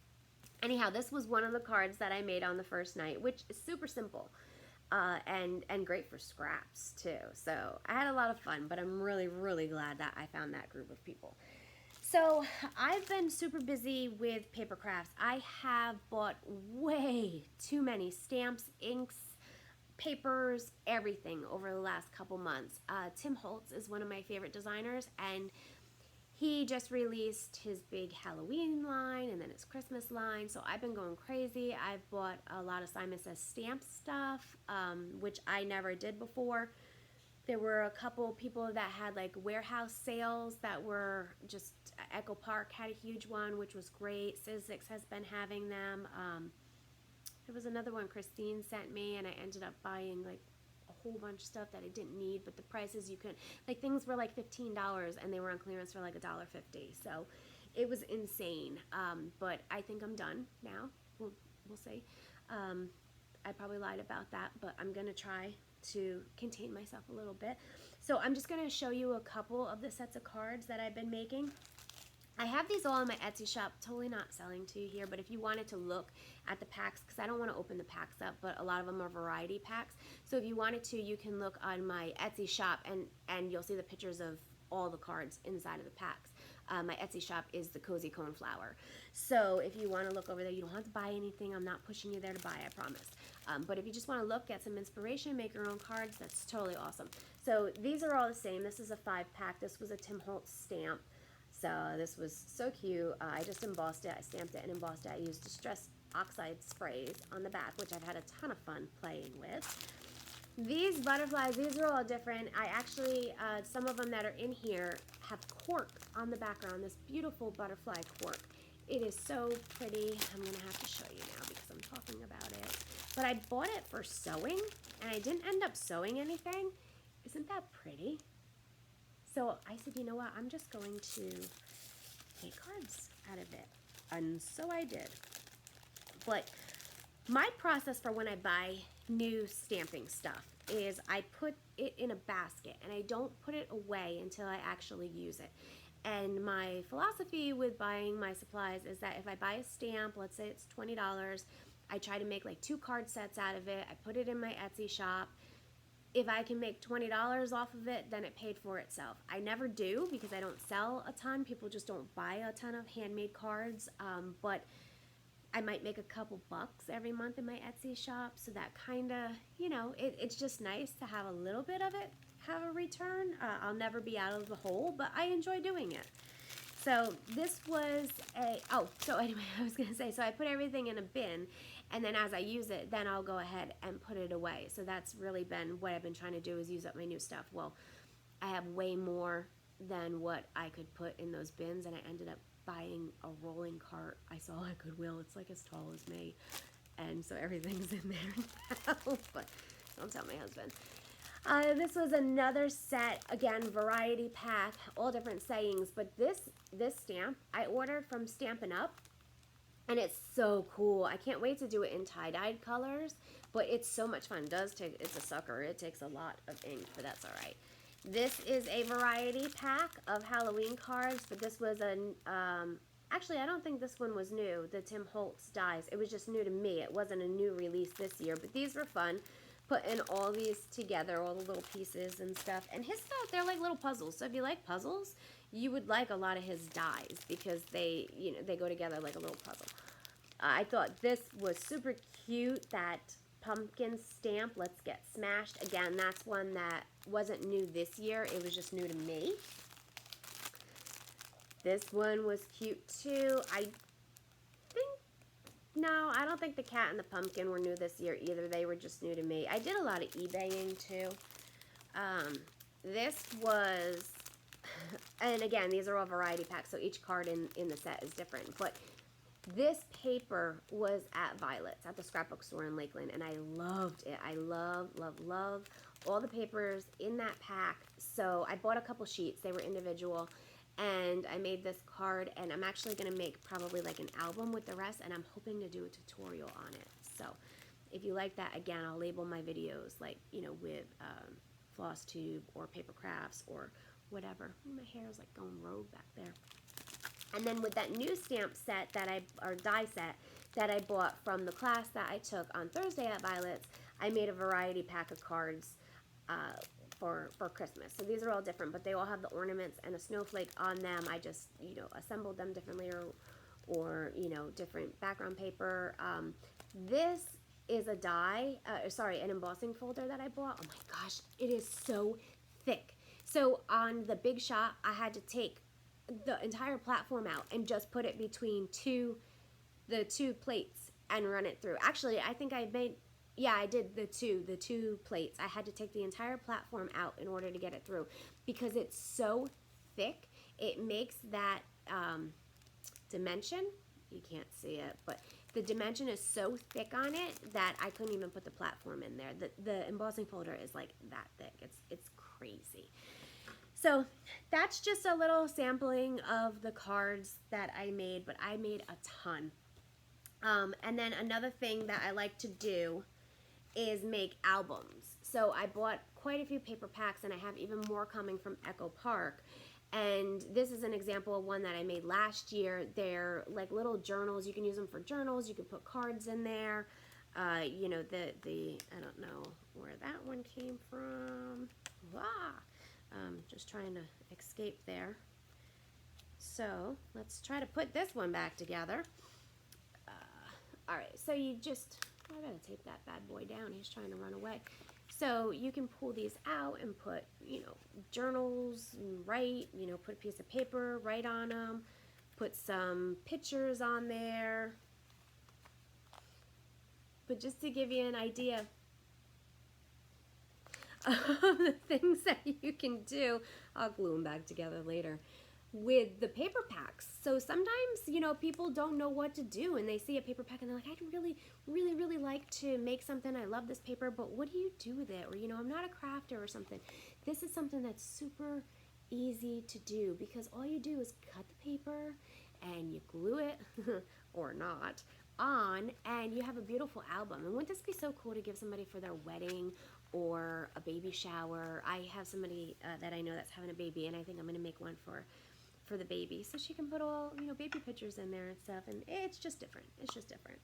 anyhow, this was one of the cards that I made on the first night, which is super simple and great for scraps too. So I had a lot of fun, but I'm really, really glad that I found that group of people. So I've been super busy with paper crafts. I have bought way too many stamps, inks, papers, everything over the last couple months. Tim Holt is one of my favorite designers, and he just released his big Halloween line and then his Christmas line, so I've been going crazy. I've bought a lot of Simon Says stamp stuff, which I never did before. There were a couple people that had like warehouse sales that were just, Echo Park had a huge one, which was great. Sizzix has been having them. There was another one Christine sent me, and I ended up buying like a whole bunch of stuff that I didn't need, but the prices you couldn't, like, things were like $15 and they were on clearance for like $1.50. So it was insane. But I think I'm done now. We'll see. I probably lied about that, but I'm gonna try to contain myself a little bit. So I'm just gonna show you a couple of the sets of cards that I've been making. I have these all in my Etsy shop, totally not selling to you here, but if you wanted to look at the packs, because I don't want to open the packs up, but a lot of them are variety packs. So if you wanted to, you can look on my Etsy shop, and you'll see the pictures of all the cards inside of the packs. My Etsy shop is the Cozy Coneflower. So if you want to look over there, you don't have to buy anything. I'm not pushing you there to buy, I promise. But if you just want to look, get some inspiration, make your own cards, that's totally awesome. So these are all the same. This is a 5-pack. This was a Tim Holt stamp. So this was so cute. I just embossed it. I stamped it and embossed it. I used Distress Oxide sprays on the back, which I've had a ton of fun playing with. These butterflies, these are all different. I actually, some of them that are in here have cork on the background, this beautiful butterfly cork. It is so pretty. I'm going to have to show you now because I'm talking about it. But I bought it for sewing, and I didn't end up sewing anything. Isn't that pretty? So I said, you know what, I'm just going to make cards out of it. And so I did. But my process for when I buy new stamping stuff is I put it in a basket and I don't put it away until I actually use it. And my philosophy with buying my supplies is that if I buy a stamp, let's say it's $20, I try to make like 2 card sets out of it. I put it in my Etsy shop. If I can make $20 off of it, then it paid for itself. I never do because I don't sell a ton. People just don't buy a ton of handmade cards, but I might make a couple bucks every month in my Etsy shop, so that kind of, you know, it's just nice to have a little bit of it have a return. I'll never be out of the hole, but I enjoy doing it. So this was so anyway, I was going to say, so I put everything in a bin, and then as I use it, then I'll go ahead and put it away. So that's really been what I've been trying to do, is use up my new stuff. Well, I have way more than what I could put in those bins, and I ended up buying a rolling cart I saw at Goodwill. It's like as tall as me, and so everything's in there now. But don't tell my husband. This was another set, again, variety pack, all different sayings, but this stamp I ordered from Stampin' Up, and it's so cool. I can't wait to do it in tie-dyed colors, but it's so much fun. It's a sucker. It takes a lot of ink, but that's all right. This is a variety pack of Halloween cards, but this was actually, I don't think this one was new, the Tim Holtz dies. It was just new to me. It wasn't a new release this year, but these were fun. Putting all these together, all the little pieces and stuff. And his stuff, they're like little puzzles. So if you like puzzles, you would like a lot of his dies because they, you know, they go together like a little puzzle. I thought this was super cute, that pumpkin stamp, Let's Get Smashed. Again, that's one that wasn't new this year. It was just new to me. This one was cute too. No, I don't think the cat and the pumpkin were new this year either. They were just new to me. I did a lot of eBaying too. This was, and again, these are all variety packs, so each card in the set is different. But this paper was at Violet's, at the scrapbook store in Lakeland, and I loved it. I love all the papers in that pack. So I bought a couple sheets. They were individual. And I made this card, and I'm actually going to make probably like an album with the rest, and I'm hoping to do a tutorial on it. So if you like that, again, I'll label my videos like, you know, with floss tube or paper crafts or whatever. My hair is like going rogue back there. And then with that new stamp set or die set that I bought from the class that I took on Thursday at Violet's, I made a variety pack of cards for Christmas. So these are all different, but they all have the ornaments and a snowflake on them. I just, you know, assembled them differently, or you know, different background paper. This is a an embossing folder that I bought. Oh my gosh, it is so thick. So on the Big Shot, I had to take the entire platform out and just put it between the two plates and run it through. Actually, I think I did the two plates. I had to take the entire platform out in order to get it through because it's so thick. It makes that dimension, you can't see it, but the dimension is so thick on it that I couldn't even put the platform in there. The embossing folder is like that thick. It's crazy. So that's just a little sampling of the cards that I made, but I made a ton. And then another thing that I like to do is make albums. So I bought quite a few paper packs, and I have even more coming from Echo Park. And this is an example of one that I made last year. They're like little journals. You can use them for journals. You can put cards in there. You know, I don't know where that one came from. Just trying to escape there. So let's try to put this one back together. All right, so I gotta tape that bad boy down. He's trying to run away. So you can pull these out and put, you know, journals, and write, you know, put a piece of paper, write on them, put some pictures on there. But just to give you an idea, the things that you can do. I'll glue them back together later with the paper packs. So sometimes, you know, people don't know what to do and they see a paper pack and they're like, I'd really like to make something. I love this paper, but what do you do with it? Or, you know, I'm not a crafter or something. This is something that's super easy to do because all you do is cut the paper and you glue it or not on and you have a beautiful album. And wouldn't this be so cool to give somebody for their wedding or a baby shower? I have somebody that I know that's having a baby, and I think I'm going to make one for the baby so she can put all, you know, baby pictures in there and stuff, and it's just different.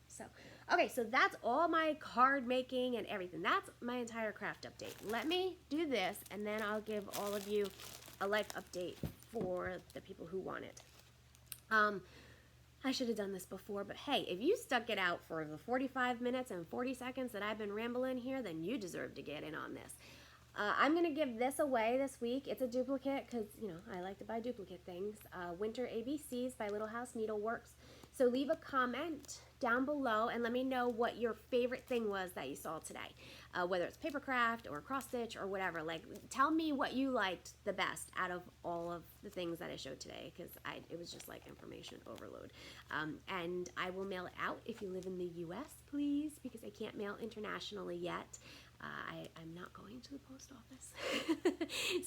So okay, so that's all my card making and everything. That's my entire craft update. Let me do this and then I'll give all of you a life update for the people who want it. I should have done this before, but hey, if you stuck it out for the 45 minutes and 40 seconds that I've been rambling here, then you deserve to get in on this. I'm going to give this away this week. It's a duplicate because, you know, I like to buy duplicate things. Winter ABCs by Little House Needleworks. So leave a comment down below and let me know what your favorite thing was that you saw today. Whether it's paper craft or cross stitch or whatever. Like, tell me what you liked the best out of all of the things that I showed today, because it was just like information overload. And I will mail it out if you live in the US, please, because I can't mail internationally yet. I'm not going to the post office.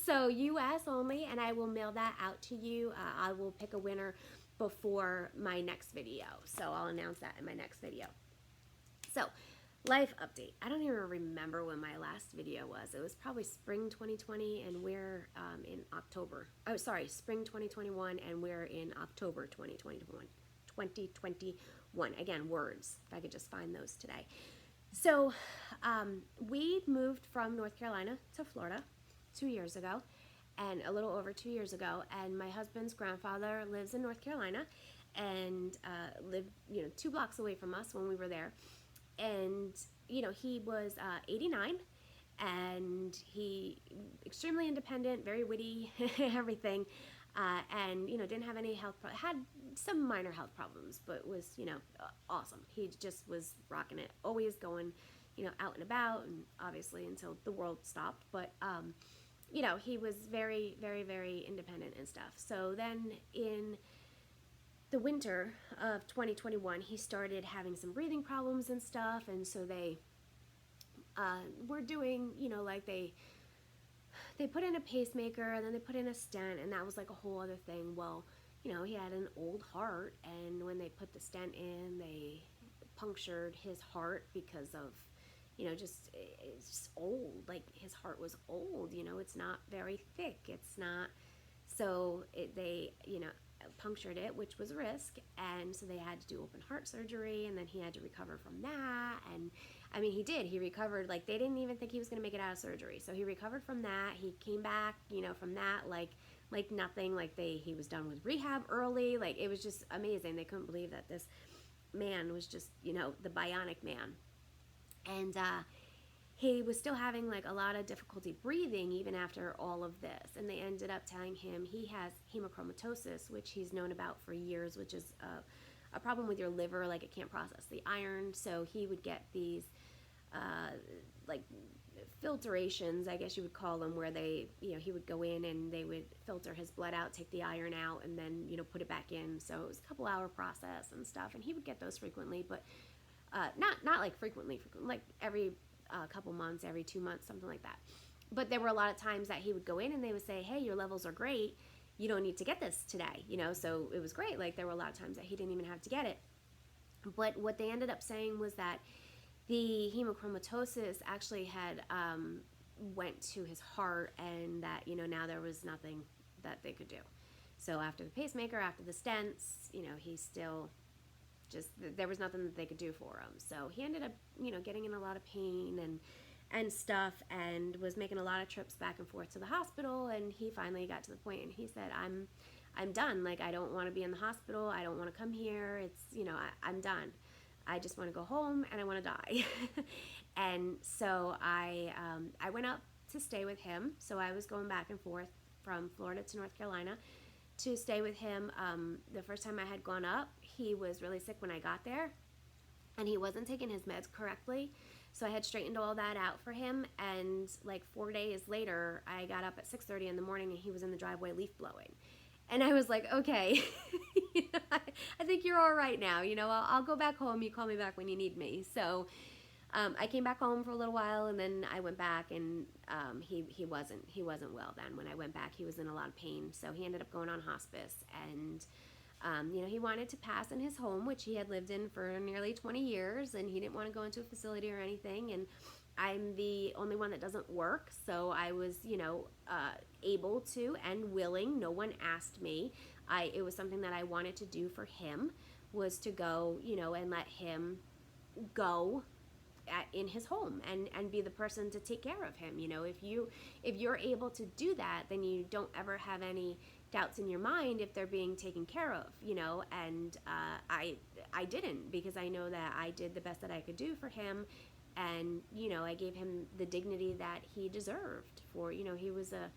So US only, and I will mail that out to you. I will pick a winner before my next video. So I'll announce that in my next video. So, life update. I don't even remember when my last video was. It was probably spring 2020 and we're in October. Oh, sorry, spring 2021 and we're in October 2021. 2021. Again, words. If I could just find those today. So, we moved from North Carolina to Florida 2 years ago, and a little over 2 years ago, and my husband's grandfather lives in North Carolina and lived, you know, 2 blocks away from us when we were there. And, you know, he was 89, and he extremely independent, very witty, everything, and, you know, didn't have any health had some minor health problems, but was, you know, awesome. He just was rocking it, always going, you know, out and about, and obviously until the world stopped, but, you know, he was very, very, very independent and stuff. So then in the winter of 2021, he started having some breathing problems and stuff, and so they were doing, you know, like they put in a pacemaker, and then they put in a stent, and that was like a whole other thing. Well, you know, he had an old heart, and when they put the stent in, they punctured his heart because of, you know, it's just old. Like, his heart was old, you know, it's not very thick. It's not, so they, you know, punctured it, which was a risk, and so they had to do open heart surgery, and then he had to recover from that. And I mean, he recovered. Like, they didn't even think he was going to make it out of surgery, so he recovered from that. He came back, you know, from that like nothing. Like, he was done with rehab early. Like, it was just amazing. They couldn't believe that this man was just, you know, the bionic man. And he was still having like a lot of difficulty breathing even after all of this, and they ended up telling him he has hemochromatosis, which he's known about for years, which is a problem with your liver. Like, it can't process the iron, so he would get these like filtrations, I guess you would call them, where they, you know, he would go in and they would filter his blood out, take the iron out, and then, you know, put it back in. So it was a couple hour process and stuff, and he would get those frequently, but not like frequently, like every couple months, every 2 months, something like that. But there were a lot of times that he would go in and they would say, hey, your levels are great, you don't need to get this today, you know. So it was great. Like, there were a lot of times that he didn't even have to get it. But what they ended up saying was that the hemochromatosis actually had went to his heart, and that, you know, now there was nothing that they could do. So after the pacemaker, after the stents, you know, he still just, there was nothing that they could do for him. So he ended up, you know, getting in a lot of pain and stuff, and was making a lot of trips back and forth to the hospital. And he finally got to the point and he said, I'm done. Like, I don't want to be in the hospital. I don't want to come here. It's, you know, I'm done. I just want to go home and I want to die. And so I went up to stay with him. So I was going back and forth from Florida to North Carolina to stay with him. The first time I had gone up, he was really sick when I got there, and he wasn't taking his meds correctly. So I had straightened all that out for him, and like 4 days later, I got up at 6:30 in the morning and he was in the driveway leaf blowing. And I was like, okay, I think you're all right now. I'll go back home. You call me back when you need me. So I came back home for a little while, and then I went back, and he wasn't well then. When I went back, he was in a lot of pain. So he ended up going on hospice, and he wanted to pass in his home, which he had lived in for nearly 20 years, and he didn't want to go into a facility or anything. And I'm the only one that doesn't work, so I was, able to and willing. No one asked me. It was something that I wanted to do for him, was to go, and let him go in his home and be the person to take care of him. If you're able to do that, then you don't ever have any doubts in your mind if they're being taken care of, and I didn't, because I know that I did the best that I could do for him. And, I gave him the dignity that he deserved for, he was a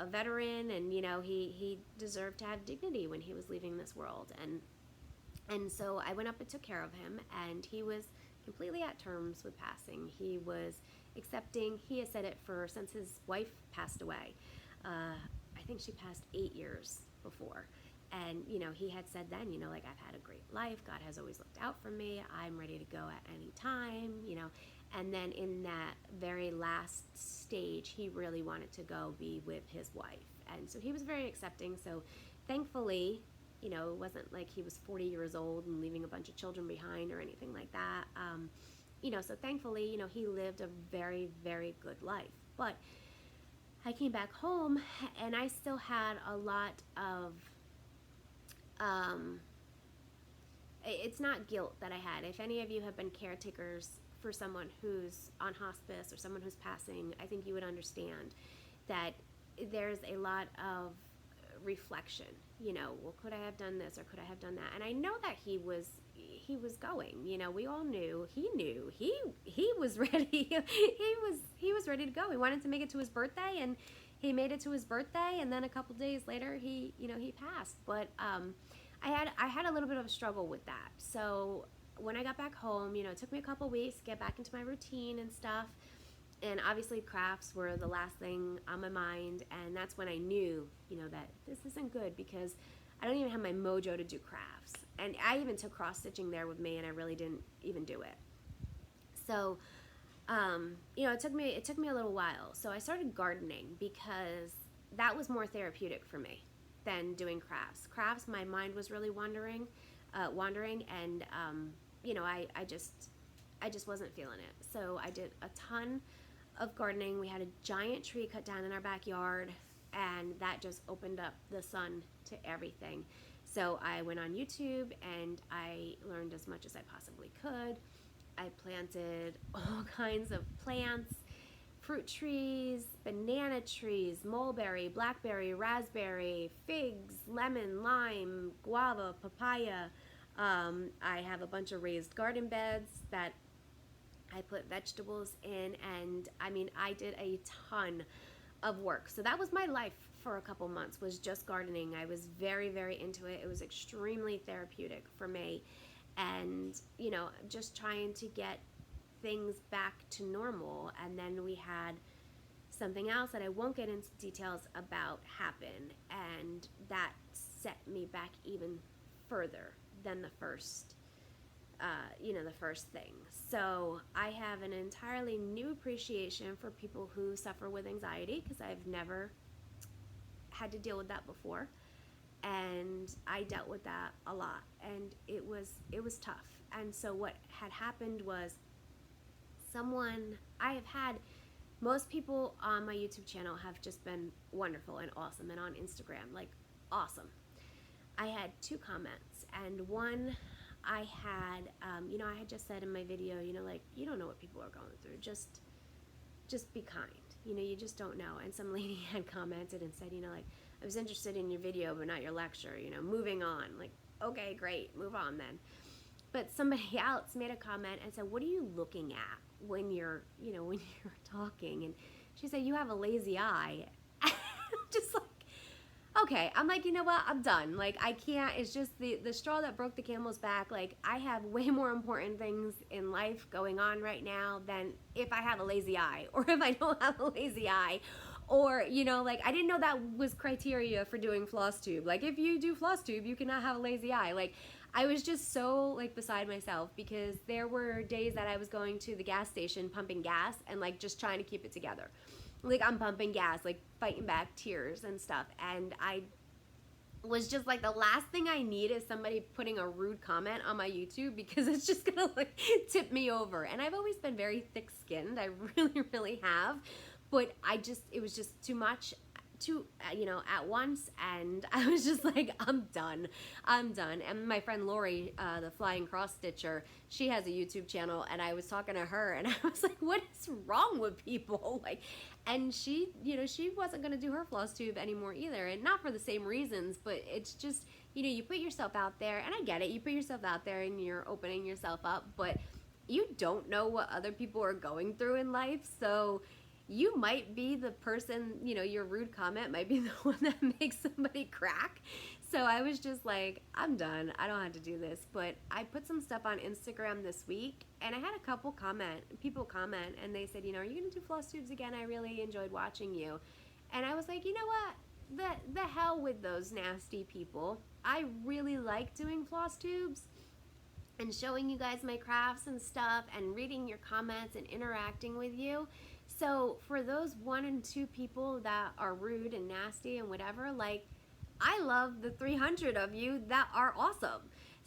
veteran, and, he deserved to have dignity when he was leaving this world. And so I went up and took care of him, and he was completely at terms with passing. He was accepting. He has said it since his wife passed away. I think she passed 8 years before. And, he had said then, like, I've had a great life. God has always looked out for me. I'm ready to go at any time, And then in that very last stage, he really wanted to go be with his wife. And so he was very accepting. So thankfully, it wasn't like he was 40 years old and leaving a bunch of children behind or anything like that. So thankfully, he lived a very, very good life. But I came back home, and I still had a lot of, it's not guilt that I had. If any of you have been caretakers for someone who's on hospice or someone who's passing, I think you would understand that there's a lot of reflection. Well, could I have done this or could I have done that? And I know that he was going. We all knew. He knew. He was ready. he was ready to go. He wanted to make it to his birthday, and he made it to his birthday. And then a couple days later, he passed. But I had a little bit of a struggle with that. So when I got back home, it took me a couple weeks to get back into my routine and stuff. And obviously crafts were the last thing on my mind, and that's when I knew, that this isn't good, because I don't even have my mojo to do crafts. And I even took cross stitching there with me, and I really didn't even do it. So, it took me a little while. So I started gardening, because that was more therapeutic for me than doing crafts. Crafts, my mind was really wandering, and I just wasn't feeling it. So I did a ton of gardening. We had a giant tree cut down in our backyard, and that just opened up the sun to everything. So I went on YouTube, and I learned as much as I possibly could. I planted all kinds of plants, fruit trees, banana trees, mulberry, blackberry, raspberry, figs, lemon, lime, guava, papaya. I have a bunch of raised garden beds that I put vegetables in, and I did a ton of work. So that was my life for a couple months, was just gardening. I was very, very into it. It was extremely therapeutic for me, and just trying to get things back to normal. And then we had something else that I won't get into details about happen, and that set me back even further than the first thing. So I have an entirely new appreciation for people who suffer with anxiety, because I've never had to deal with that before, and I dealt with that a lot, and it was tough. And so what had happened was, most people on my YouTube channel have just been wonderful and awesome, and on Instagram, like, awesome. I had 2 comments, and one, I had just said in my video, like, you don't know what people are going through. Just be kind. You just don't know. And some lady had commented and said, like, I was interested in your video, but not your lecture, moving on. Like, okay, great, move on then. But somebody else made a comment and said, what are you looking at when you're talking? And she said, you have a lazy eye. I'm just like, okay, I'm like, you know what? I'm done. Like, I can't. It's just the straw that broke the camel's back. Like, I have way more important things in life going on right now than if I have a lazy eye or if I don't have a lazy eye. Or, you know, like, I didn't know that was criteria for doing floss tube. Like, if you do floss tube, you cannot have a lazy eye. Like, I was just so, like, beside myself because there were days that I was going to the gas station pumping gas and, like, just trying to keep it together. Like, I'm pumping gas, like, fighting back tears and stuff. And I was just like, the last thing I need is somebody putting a rude comment on my YouTube because it's just gonna, like, tip me over. And I've always been very thick-skinned. I really, really have. But it was just too much, you know, at once, and I was just like, I'm done. And my friend Laurie, the flying cross stitcher, she has a YouTube channel, and I was talking to her, and I was like, what is wrong with people? Like, and she, you know, she wasn't gonna do her floss tube anymore either, and not for the same reasons, but it's just, you know, you put yourself out there, and I get it, you put yourself out there and you're opening yourself up, but you don't know what other people are going through in life, so you might be the person, you know, your rude comment might be the one that makes somebody crack. So I was just like, I'm done. I don't have to do this. But I put some stuff on Instagram this week, and I had a couple people comment, and they said, you know, are you going to do floss tubes again? I really enjoyed watching you. And I was like, you know what? The hell with those nasty people. I really like doing floss tubes and showing you guys my crafts and stuff and reading your comments and interacting with you. So for those 1 and 2 people that are rude and nasty and whatever, like, I love the 300 of you that are awesome.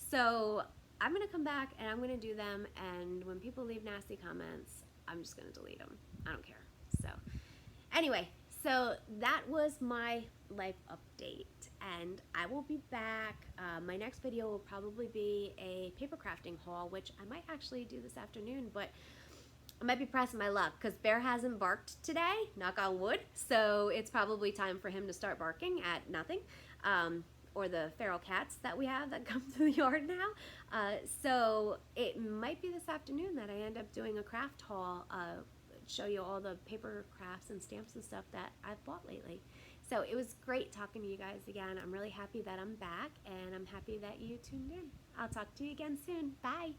So I'm gonna come back and I'm gonna do them, and when people leave nasty comments, I'm just gonna delete them. I don't care. So anyway, so that was my life update, and I will be back. My next video will probably be a paper crafting haul, which I might actually do this afternoon, but I might be pressing my luck because Bear hasn't barked today, knock on wood, so it's probably time for him to start barking at nothing, or the feral cats that we have that come through the yard now. So it might be this afternoon that I end up doing a craft haul, show you all the paper crafts and stamps and stuff that I've bought lately. So it was great talking to you guys again. I'm really happy that I'm back, and I'm happy that you tuned in. I'll talk to you again soon. Bye.